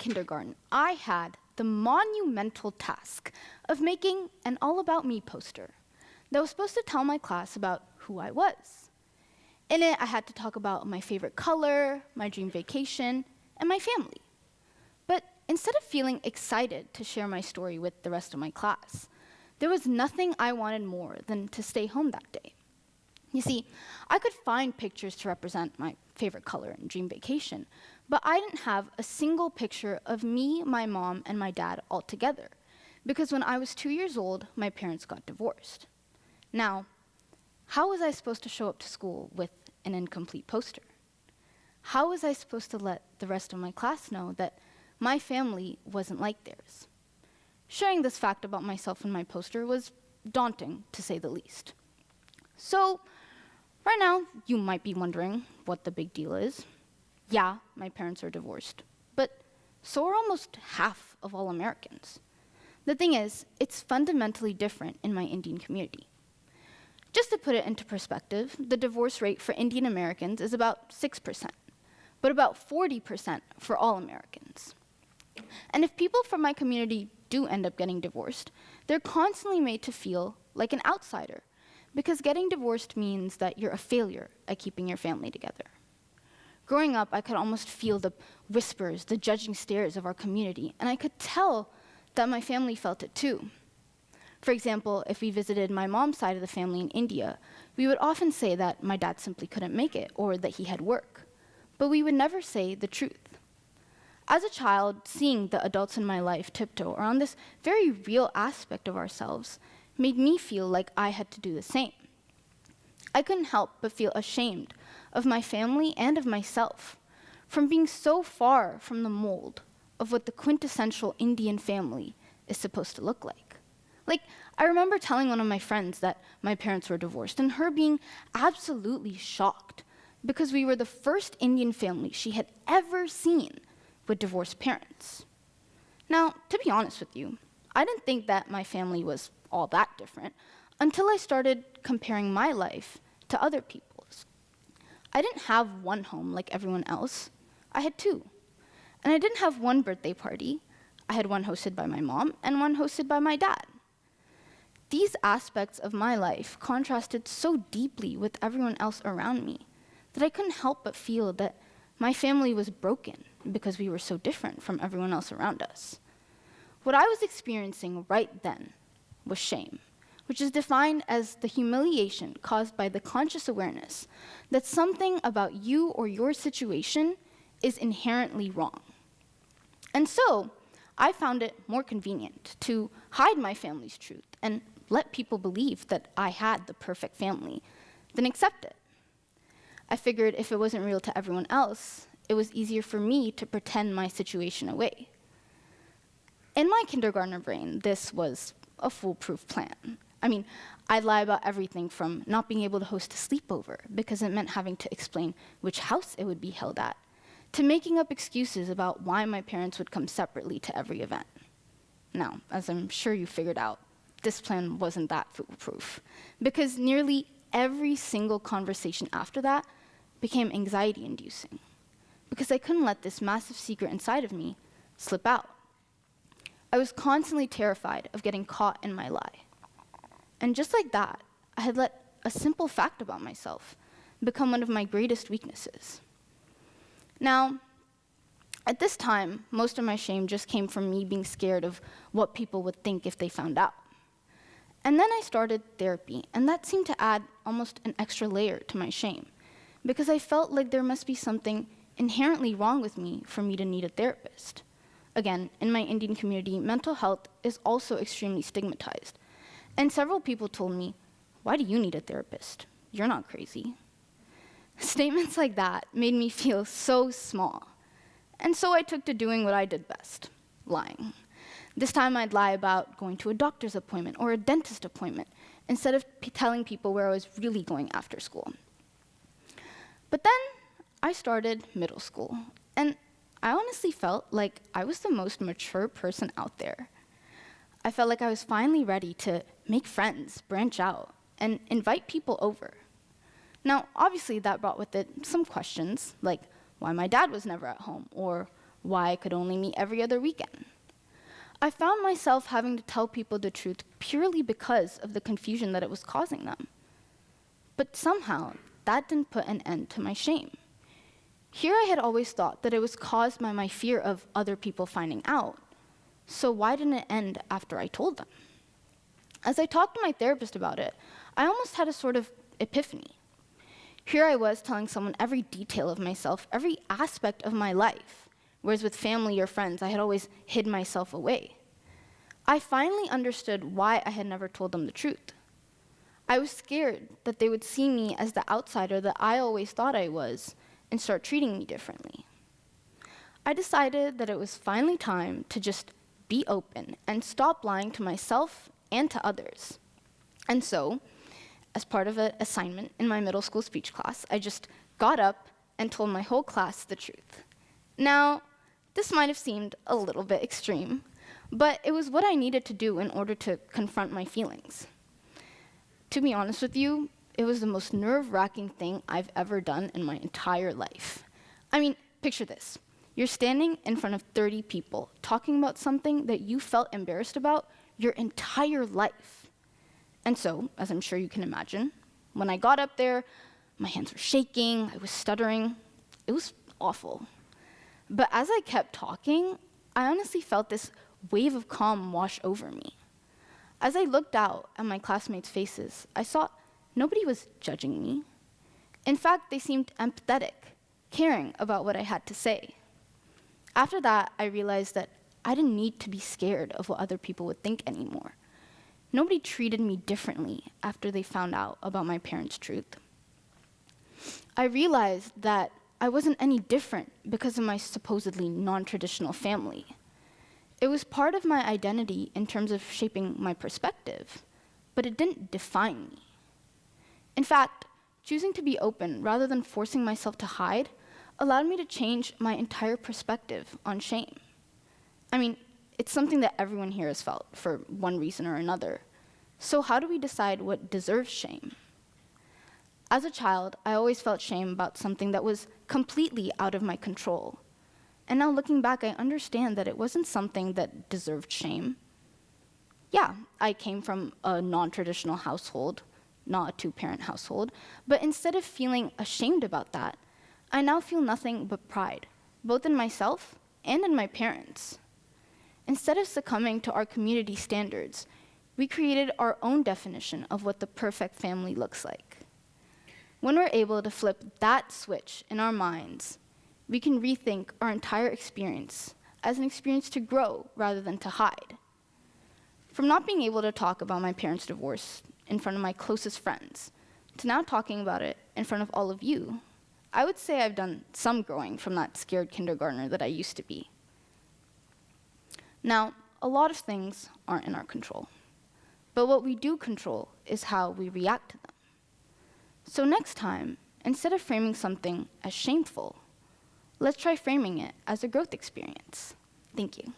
kindergarten, I had the monumental task of making an All About Me poster that was supposed to tell my class about who I was. In it, I had to talk about my favorite color, my dream vacation, and my family. But instead of feeling excited to share my story with the rest of my class, there was nothing I wanted more than to stay home that day. You see, I could find pictures to represent my favorite color and dream vacation, but I didn't have a single picture of me, my mom, and my dad all together, because when I was 2 years old, my parents got divorced. Now, how was I supposed to show up to school with an incomplete poster? How was I supposed to let the rest of my class know that my family wasn't like theirs? Sharing this fact about myself in my poster was daunting, to say the least. So, right now, you might be wondering what the big deal is. Yeah, my parents are divorced, but so are almost half of all Americans. The thing is, it's fundamentally different in my Indian community. Just to put it into perspective, the divorce rate for Indian Americans is about 6%, but about 40% for all Americans. And if people from my community do end up getting divorced, they're constantly made to feel like an outsider, because getting divorced means that you're a failure at keeping your family together. Growing up, I could almost feel the whispers, the judging stares of our community, and I could tell that my family felt it too. For example, if we visited my mom's side of the family in India, we would often say that my dad simply couldn't make it or that he had work, but we would never say the truth. As a child, seeing the adults in my life tiptoe around this very real aspect of ourselves made me feel like I had to do the same. I couldn't help but feel ashamed of my family and of myself from being so far from the mold of what the quintessential Indian family is supposed to look like. Like, I remember telling one of my friends that my parents were divorced, and her being absolutely shocked because we were the first Indian family she had ever seen with divorced parents. Now, to be honest with you, I didn't think that my family was all that different until I started comparing my life to other people's. I didn't have one home like everyone else. I had two. And I didn't have one birthday party. I had one hosted by my mom and one hosted by my dad. These aspects of my life contrasted so deeply with everyone else around me that I couldn't help but feel that my family was broken because we were so different from everyone else around us. What I was experiencing right then was shame, which is defined as the humiliation caused by the conscious awareness that something about you or your situation is inherently wrong. And so, I found it more convenient to hide my family's truth and let people believe that I had the perfect family than accept it. I figured if it wasn't real to everyone else, it was easier for me to pretend my situation away. In my kindergartner brain, this was a foolproof plan. I mean, I'd lie about everything from not being able to host a sleepover because it meant having to explain which house it would be held at, to making up excuses about why my parents would come separately to every event. Now, as I'm sure you figured out, this plan wasn't that foolproof, because nearly every single conversation after that became anxiety-inducing, because I couldn't let this massive secret inside of me slip out. I was constantly terrified of getting caught in my lie. And just like that, I had let a simple fact about myself become one of my greatest weaknesses. Now, at this time, most of my shame just came from me being scared of what people would think if they found out. And then I started therapy, and that seemed to add almost an extra layer to my shame, because I felt like there must be something inherently wrong with me for me to need a therapist. Again, in my Indian community, mental health is also extremely stigmatized. And several people told me, "Why do you need a therapist? You're not crazy." Statements like that made me feel so small. And so I took to doing what I did best, lying. This time I'd lie about going to a doctor's appointment or a dentist appointment instead of telling people where I was really going after school. But then I started middle school, and I honestly felt like I was the most mature person out there. I felt like I was finally ready to make friends, branch out, and invite people over. Now, obviously that brought with it some questions, like why my dad was never at home, or why I could only meet every other weekend. I found myself having to tell people the truth purely because of the confusion that it was causing them. But somehow, that didn't put an end to my shame. Here I had always thought that it was caused by my fear of other people finding out. So why didn't it end after I told them? As I talked to my therapist about it, I almost had a sort of epiphany. Here I was telling someone every detail of myself, every aspect of my life, whereas with family or friends, I had always hid myself away. I finally understood why I had never told them the truth. I was scared that they would see me as the outsider that I always thought I was and start treating me differently. I decided that it was finally time to just be open and stop lying to myself and to others. And so, as part of an assignment in my middle school speech class, I just got up and told my whole class the truth. Now, this might have seemed a little bit extreme, but it was what I needed to do in order to confront my feelings. To be honest with you, it was the most nerve-wracking thing I've ever done in my entire life. I mean, picture this. You're standing in front of 30 people talking about something that you felt embarrassed about your entire life. And so, as I'm sure you can imagine, when I got up there, my hands were shaking, I was stuttering. It was awful. But as I kept talking, I honestly felt this wave of calm wash over me. As I looked out at my classmates' faces, I saw nobody was judging me. In fact, they seemed empathetic, caring about what I had to say. After that, I realized that I didn't need to be scared of what other people would think anymore. Nobody treated me differently after they found out about my parents' truth. I realized that I wasn't any different because of my supposedly non-traditional family. It was part of my identity in terms of shaping my perspective, but it didn't define me. In fact, choosing to be open rather than forcing myself to hide allowed me to change my entire perspective on shame. I mean, it's something that everyone here has felt for one reason or another. So how do we decide what deserves shame? As a child, I always felt shame about something that was completely out of my control. And now looking back, I understand that it wasn't something that deserved shame. Yeah, I came from a non-traditional household, not a two-parent household, but instead of feeling ashamed about that, I now feel nothing but pride, both in myself and in my parents. Instead of succumbing to our community standards, we created our own definition of what the perfect family looks like. When we're able to flip that switch in our minds, we can rethink our entire experience as an experience to grow rather than to hide. From not being able to talk about my parents' divorce in front of my closest friends, to now talking about it in front of all of you, I would say I've done some growing from that scared kindergartner that I used to be. Now, a lot of things aren't in our control, but what we do control is how we react to them. So next time, instead of framing something as shameful, let's try framing it as a growth experience. Thank you.